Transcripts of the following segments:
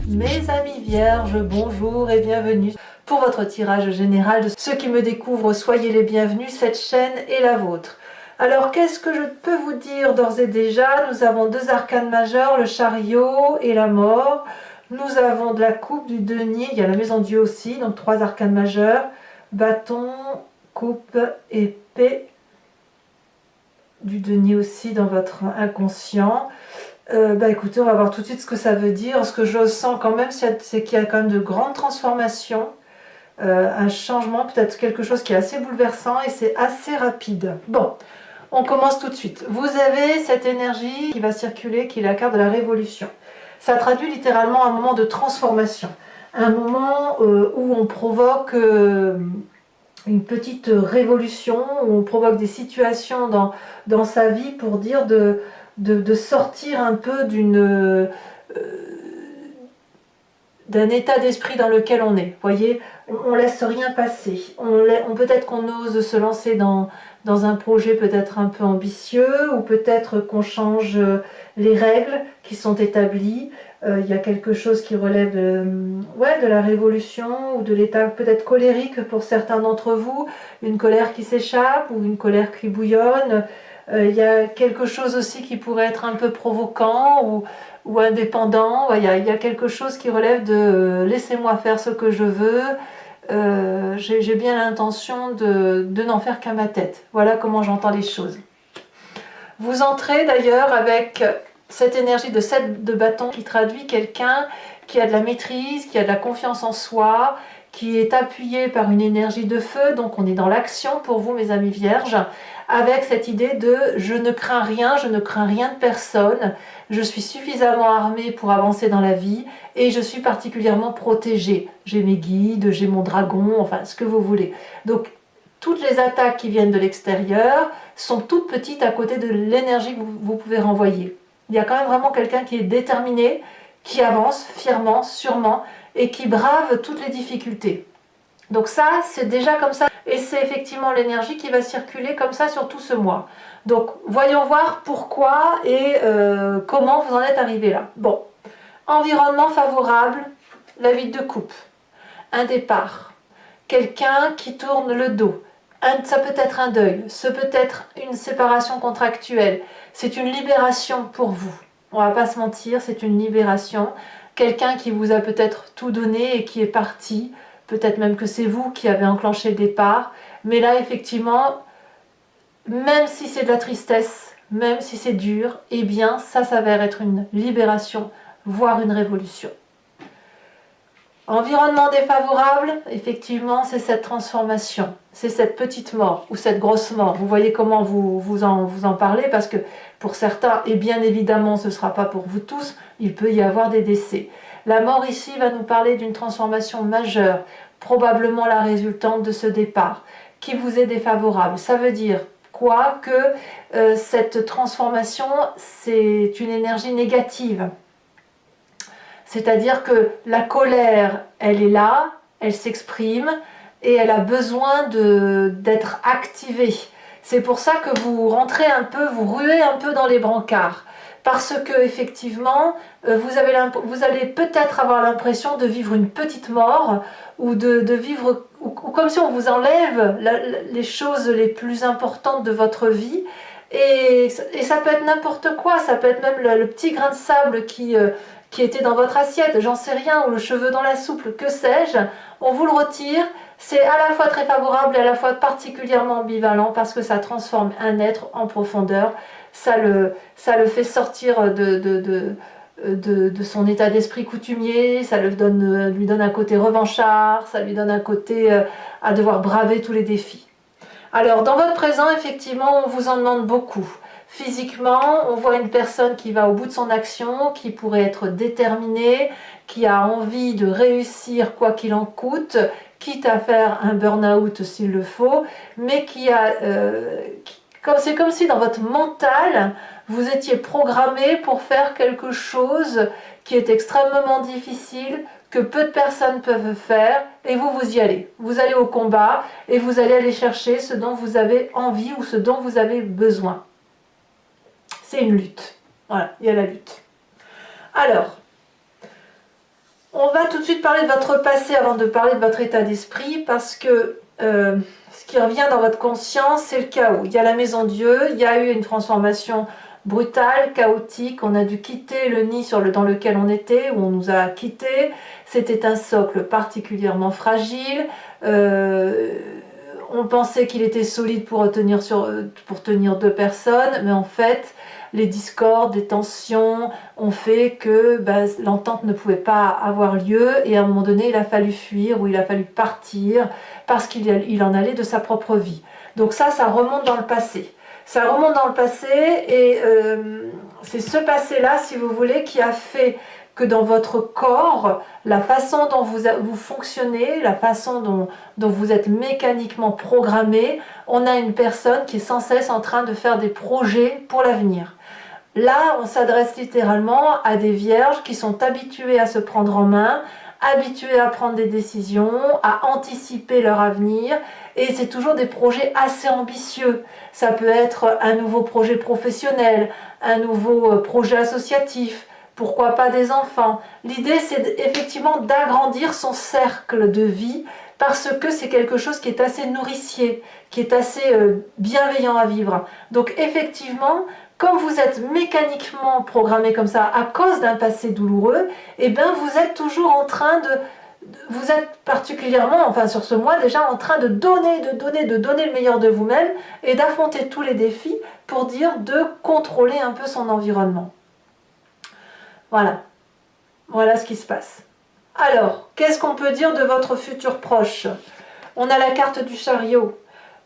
Mes amis vierges, bonjour et bienvenue pour votre tirage général. De ceux qui me découvrent, soyez les bienvenus, cette chaîne est la vôtre. Alors qu'est-ce que je peux vous dire d'ores et déjà? Nous avons deux arcanes majeurs, le chariot et la mort. Nous avons de la coupe, du denier, il y a la maison Dieu aussi, donc trois arcanes majeurs, bâton, coupe, épée, du denier aussi dans votre inconscient. Écoutez, on va voir tout de suite ce que ça veut dire. Ce que je sens quand même, c'est qu'il y a quand même de grandes transformations, un changement, peut-être quelque chose qui est assez bouleversant et c'est assez rapide. Bon, on commence tout de suite. Vous avez cette énergie qui va circuler, qui est la carte de la révolution. Ça traduit littéralement un moment de transformation, un moment où on provoque une petite révolution, où on provoque des situations dans sa vie pour dire de sortir un peu d'un état d'esprit dans lequel on est. Vous voyez, on laisse rien passer. Peut-être qu'on ose se lancer dans un projet peut-être un peu ambitieux, ou peut-être qu'on change les règles qui sont établies. Il y a quelque chose qui relève de la révolution, ou de l'état peut-être colérique pour certains d'entre vous, une colère qui s'échappe, ou une colère qui bouillonne. Il y a quelque chose aussi qui pourrait être un peu provoquant ou indépendant. Il y a quelque chose qui relève de laissez-moi faire ce que je veux. J'ai bien l'intention de n'en faire qu'à ma tête. Voilà comment j'entends les choses. Vous entrez d'ailleurs avec cette énergie de 7 de bâton qui traduit quelqu'un qui a de la maîtrise, qui a de la confiance en soi, qui est appuyé par une énergie de feu. Donc on est dans l'action pour vous, mes amis vierges, avec cette idée de je ne crains rien de personne, je suis suffisamment armée pour avancer dans la vie et je suis particulièrement protégée. J'ai mes guides, j'ai mon dragon, enfin ce que vous voulez. Donc toutes les attaques qui viennent de l'extérieur sont toutes petites à côté de l'énergie que vous pouvez renvoyer. Il y a quand même vraiment quelqu'un qui est déterminé, qui avance fièrement, sûrement, et qui brave toutes les difficultés. Donc ça, c'est déjà comme ça, et c'est effectivement l'énergie qui va circuler comme ça sur tout ce mois. Donc voyons voir pourquoi et comment vous en êtes arrivé là. Bon, environnement favorable, la vide de coupe, un départ, quelqu'un qui tourne le dos, ça peut être un deuil, ça peut être une séparation contractuelle, c'est une libération pour vous. On va pas se mentir, c'est une libération. Quelqu'un qui vous a peut-être tout donné et qui est parti, peut-être même que c'est vous qui avez enclenché le départ, mais là effectivement, même si c'est de la tristesse, même si c'est dur, eh bien ça s'avère être une libération, voire une révolution. Environnement défavorable, effectivement, c'est cette transformation, c'est cette petite mort ou cette grosse mort. Vous voyez comment vous en parlez, parce que pour certains, et bien évidemment ce ne sera pas pour vous tous, il peut y avoir des décès. La mort ici va nous parler d'une transformation majeure, probablement la résultante de ce départ, qui vous est défavorable. Ça veut dire quoi? Que cette transformation, c'est une énergie négative. C'est-à-dire que la colère, elle est là, elle s'exprime et elle a besoin d'être activée. C'est pour ça que vous rentrez un peu, vous ruez un peu dans les brancards. Parce que effectivement, vous allez peut-être avoir l'impression de vivre une petite mort ou de vivre ou comme si on vous enlève les choses les plus importantes de votre vie. Et ça peut être n'importe quoi, ça peut être même le petit grain de sable qui était dans votre assiette, j'en sais rien, ou le cheveu dans la soupe, que sais-je, on vous le retire. C'est à la fois très favorable et à la fois particulièrement ambivalent parce que ça transforme un être en profondeur, ça le fait sortir de son état d'esprit coutumier, ça lui donne un côté revanchard, ça lui donne un côté à devoir braver tous les défis. Alors dans votre présent, effectivement, on vous en demande beaucoup. Physiquement, on voit une personne qui va au bout de son action, qui pourrait être déterminée, qui a envie de réussir quoi qu'il en coûte, quitte à faire un burn-out s'il le faut, mais c'est comme si dans votre mental, vous étiez programmé pour faire quelque chose qui est extrêmement difficile, que peu de personnes peuvent faire, et vous y allez. Vous allez au combat, et vous allez aller chercher ce dont vous avez envie ou ce dont vous avez besoin. C'est une lutte. Voilà, il y a la lutte. Alors, On va tout de suite parler de votre passé avant de parler de votre état d'esprit, parce que ce qui revient dans votre conscience, c'est le chaos. Il y a la maison Dieu, il y a eu une transformation brutale, chaotique, on a dû quitter le nid dans lequel on était, où on nous a quittés. C'était un socle particulièrement fragile. On pensait qu'il était solide pour tenir 2 personnes, mais en fait, les discordes, les tensions ont fait que l'entente ne pouvait pas avoir lieu, et à un moment donné, il a fallu fuir, ou il a fallu partir, parce qu'il en allait de sa propre vie. Donc ça remonte dans le passé. Ça remonte dans le passé, et c'est ce passé-là, si vous voulez, qui a fait que dans votre corps, la façon dont vous fonctionnez, la façon dont vous êtes mécaniquement programmé, on a une personne qui est sans cesse en train de faire des projets pour l'avenir. Là, on s'adresse littéralement à des vierges qui sont habituées à se prendre en main, habituées à prendre des décisions, à anticiper leur avenir, et c'est toujours des projets assez ambitieux. Ça peut être un nouveau projet professionnel, un nouveau projet associatif, pourquoi pas des enfants. L'idée, c'est effectivement d'agrandir son cercle de vie, parce que c'est quelque chose qui est assez nourricier, qui est assez bienveillant à vivre. Donc effectivement, comme vous êtes mécaniquement programmé comme ça à cause d'un passé douloureux, eh bien vous êtes toujours en train vous êtes particulièrement, enfin sur ce mois déjà, en train de donner le meilleur de vous-même, et d'affronter tous les défis pour dire de contrôler un peu son environnement. Voilà ce qui se passe. Alors, qu'est-ce qu'on peut dire de votre futur proche? On a la carte du chariot.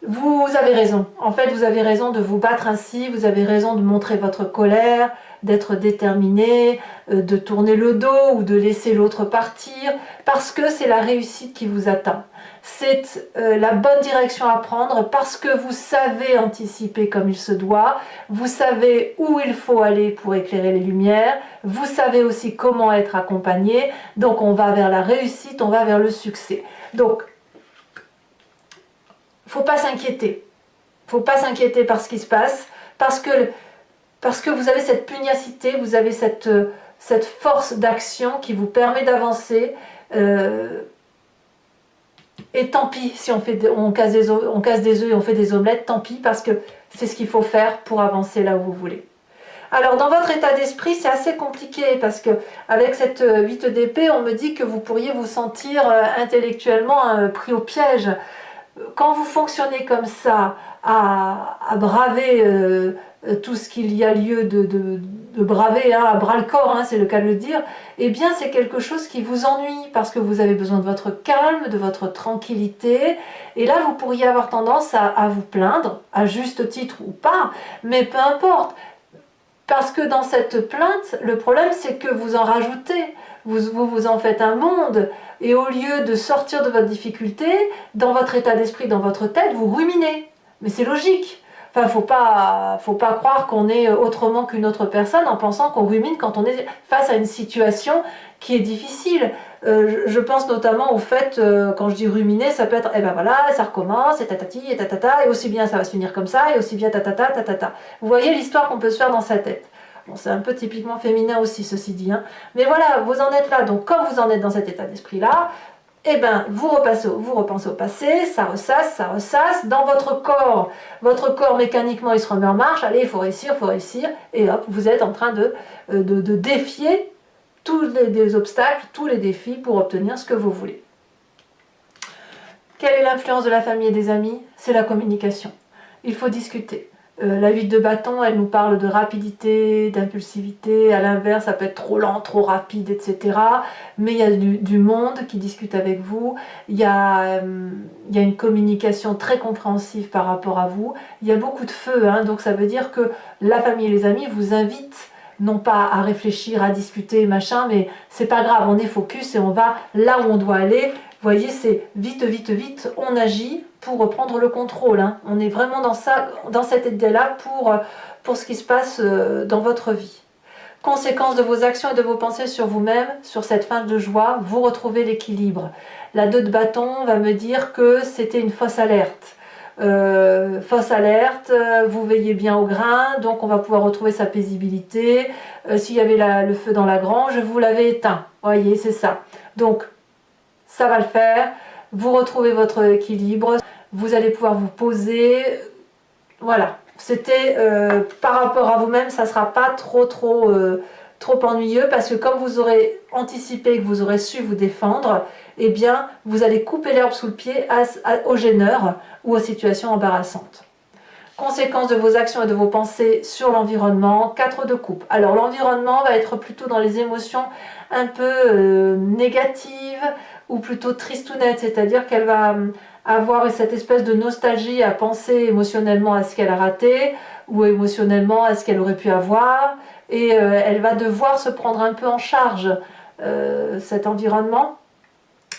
Vous avez raison. En fait, vous avez raison de vous battre ainsi, vous avez raison de montrer votre colère, d'être déterminé, de tourner le dos ou de laisser l'autre partir, parce que c'est la réussite qui vous attend. C'est la bonne direction à prendre, parce que vous savez anticiper comme il se doit, vous savez où il faut aller pour éclairer les lumières, vous savez aussi comment être accompagné, donc on va vers la réussite, on va vers le succès. Donc, faut pas s'inquiéter. Faut pas s'inquiéter par ce qui se passe, parce que vous avez cette pugnacité, vous avez cette force d'action qui vous permet d'avancer. Et tant pis si on casse des œufs et on fait des omelettes, tant pis, parce que c'est ce qu'il faut faire pour avancer là où vous voulez. Alors dans votre état d'esprit, c'est assez compliqué, parce que avec cette 8 d'épée, on me dit que vous pourriez vous sentir intellectuellement pris au piège. Quand vous fonctionnez comme ça, à braver tout ce qu'il y a lieu de braver, à bras le corps, c'est le cas de le dire, eh bien c'est quelque chose qui vous ennuie, parce que vous avez besoin de votre calme, de votre tranquillité, et là vous pourriez avoir tendance à vous plaindre, à juste titre ou pas, mais peu importe. Parce que dans cette plainte, le problème c'est que vous en rajoutez, vous en faites un monde, et au lieu de sortir de votre difficulté, dans votre état d'esprit, dans votre tête, vous ruminez. Mais c'est logique. Enfin, faut pas croire qu'on est autrement qu'une autre personne en pensant qu'on rumine quand on est face à une situation qui est difficile. Je pense notamment au fait, quand je dis ruminer, ça peut être, eh ben voilà, ça recommence, et tatati, et tatata, et aussi bien ça va se finir comme ça, et aussi bien tatata, tatata. Vous voyez l'histoire qu'on peut se faire dans sa tête. Bon, c'est un peu typiquement féminin aussi, ceci dit. Mais voilà, vous en êtes là. Donc, comme vous en êtes dans cet état d'esprit-là, eh ben, vous repensez au passé, ça ressasse. Dans votre corps mécaniquement, il se remet en marche. Allez, il faut réussir. Et hop, vous êtes en train de défier tous les obstacles, tous les défis pour obtenir ce que vous voulez. Quelle est l'influence de la famille et des amis? C'est la communication. Il faut discuter. La 8 de bâton, elle nous parle de rapidité, d'impulsivité. À l'inverse, ça peut être trop lent, trop rapide, etc. Mais il y a du monde qui discute avec vous. Il y a une communication très compréhensive par rapport à vous. Il y a beaucoup de feu, donc ça veut dire que la famille et les amis vous invitent non pas à réfléchir, à discuter, machin, mais c'est pas grave, on est focus et on va là où on doit aller. Vous voyez, c'est vite, on agit pour reprendre le contrôle. On est vraiment dans cette idée-là pour ce qui se passe dans votre vie. Conséquence de vos actions et de vos pensées sur vous-même, sur cette fin de joie, vous retrouvez l'équilibre. La 2 de bâton va me dire que c'était une fausse alerte. fausse alerte, vous veillez bien au grain, donc on va pouvoir retrouver sa paisibilité. S'il y avait le feu dans la grange, vous l'avez éteint. Voyez, c'est ça. Donc, ça va le faire. Vous retrouvez votre équilibre. Vous allez pouvoir vous poser. Voilà. C'était par rapport à vous-même, ça ne sera pas trop ennuyeux parce que comme vous aurez anticipé, que vous aurez su vous défendre, eh bien, vous allez couper l'herbe sous le pied aux gêneurs ou aux situations embarrassantes. Conséquences de vos actions et de vos pensées sur l'environnement, 4 de coupe. Alors l'environnement va être plutôt dans les émotions un peu négatives ou plutôt tristounettes, c'est-à-dire qu'elle va avoir cette espèce de nostalgie à penser émotionnellement à ce qu'elle a raté ou émotionnellement à ce qu'elle aurait pu avoir, et elle va devoir se prendre un peu en charge cet environnement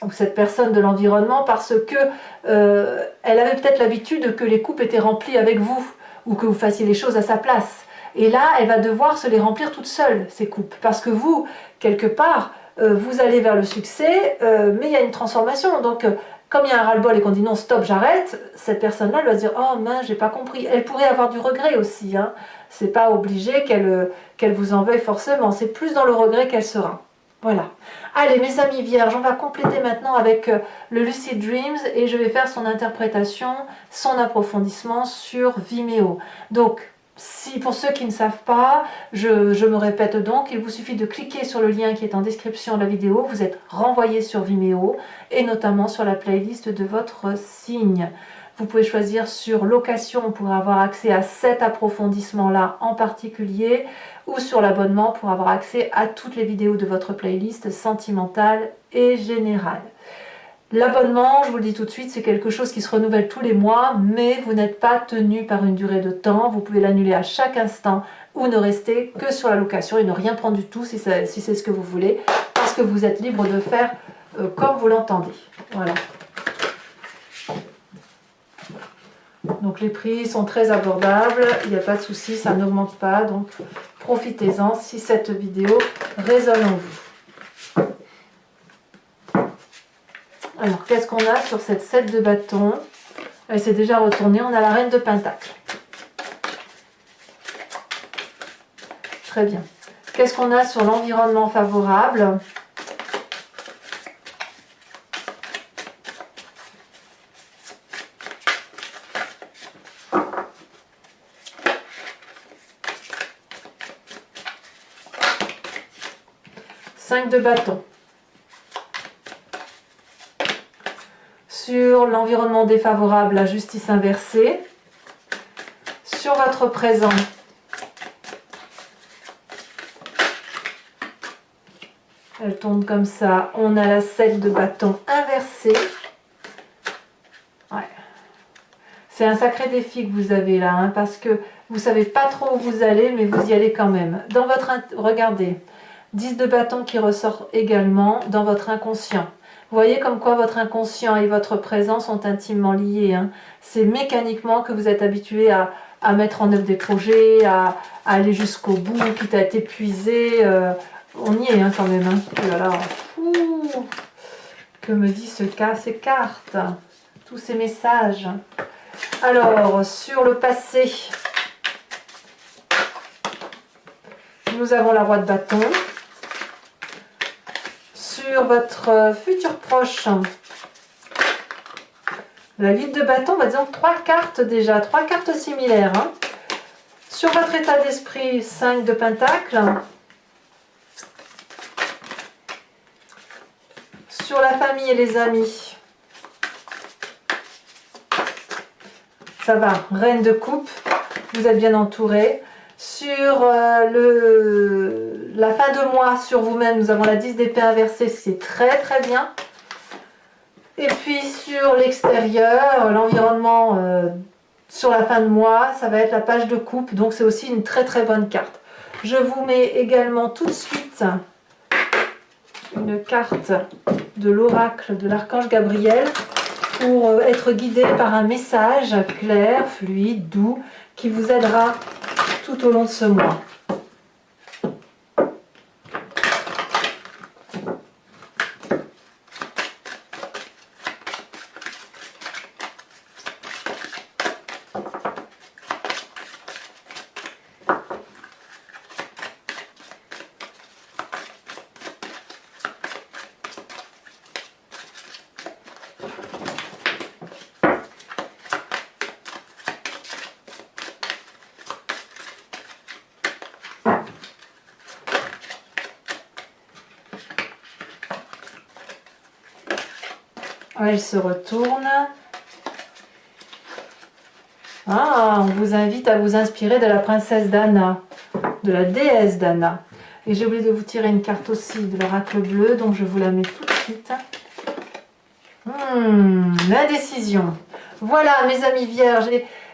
ou cette personne de l'environnement parce que elle avait peut-être l'habitude que les coupes étaient remplies avec vous ou que vous fassiez les choses à sa place. Et là, elle va devoir se les remplir toute seule, ces coupes, parce que vous, quelque part, vous allez vers le succès, mais il y a une transformation. Donc, comme il y a un ras-le-bol et qu'on dit non, stop, j'arrête, cette personne-là, elle va se dire oh mince, j'ai pas compris. Elle pourrait avoir du regret aussi. Hein. C'est pas obligé qu'elle vous en veuille forcément. C'est plus dans le regret qu'elle sera. Voilà. Allez, mes amis vierges, on va compléter maintenant avec le Lucid Dreams et je vais faire son interprétation, son approfondissement sur Vimeo. Donc, si pour ceux qui ne savent pas, je me répète donc, il vous suffit de cliquer sur le lien qui est en description de la vidéo, vous êtes renvoyé sur Vimeo et notamment sur la playlist de votre signe. Vous pouvez choisir sur location pour avoir accès à cet approfondissement-là en particulier ou sur l'abonnement pour avoir accès à toutes les vidéos de votre playlist sentimentale et générale. L'abonnement, je vous le dis tout de suite, c'est quelque chose qui se renouvelle tous les mois, mais vous n'êtes pas tenu par une durée de temps. Vous pouvez l'annuler à chaque instant ou ne rester que sur la location et ne rien prendre du tout si c'est ce que vous voulez, parce que vous êtes libre de faire comme vous l'entendez. Voilà. Donc les prix sont très abordables, il n'y a pas de souci, ça n'augmente pas, donc profitez-en si cette vidéo résonne en vous. Alors qu'est-ce qu'on a sur cette 7 de bâton? Elle s'est déjà retournée, on a la reine de pentacle. Très bien. Qu'est-ce qu'on a sur l'environnement favorable? De bâton. Sur l'environnement défavorable, la justice inversée. Sur votre présent, elle tourne comme ça, on a la 7 de bâton inversée. Ouais. C'est un sacré défi que vous avez là, hein, parce que vous savez pas trop où vous allez, mais vous y allez quand même. Dans votre... Regardez, 10 de bâton qui ressort également dans votre inconscient. Vous voyez comme quoi votre inconscient et votre présent sont intimement liés. Hein. C'est mécaniquement que vous êtes habitué à mettre en œuvre des projets, à aller jusqu'au bout, quitte à être épuisé. On y est hein, quand même. Hein. Oh là là, que me dit ces cartes, tous ces messages. Alors, sur le passé, nous avons la roi de bâton. Sur votre futur proche, la 8 de bâton, bah disons 3 cartes déjà, 3 cartes similaires. Hein. Sur votre état d'esprit, 5 de pentacle. Sur la famille et les amis, ça va, reine de coupe, vous êtes bien entouré. Sur la fin de mois, sur vous-même, nous avons la 10 d'épée inversée, c'est très très bien. Et puis sur l'extérieur, l'environnement sur la fin de mois, ça va être la page de coupe, donc c'est aussi une très très bonne carte. Je vous mets également tout de suite une carte de l'oracle de l'archange Gabriel pour être guidé par un message clair, fluide, doux, qui vous aidera tout au long de ce mois. Elle se retourne. Ah, on vous invite à vous inspirer de la princesse Dana, de la déesse Dana. Et j'ai oublié de vous tirer une carte aussi de l'oracle bleu, donc je vous la mets tout de suite. L'indécision. Voilà, mes amis vierges,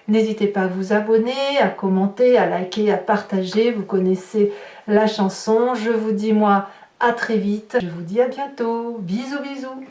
n'hésitez pas à vous abonner, à commenter, à liker, à partager. Vous connaissez la chanson. Je vous dis, moi, à très vite. Je vous dis à bientôt. Bisous, bisous.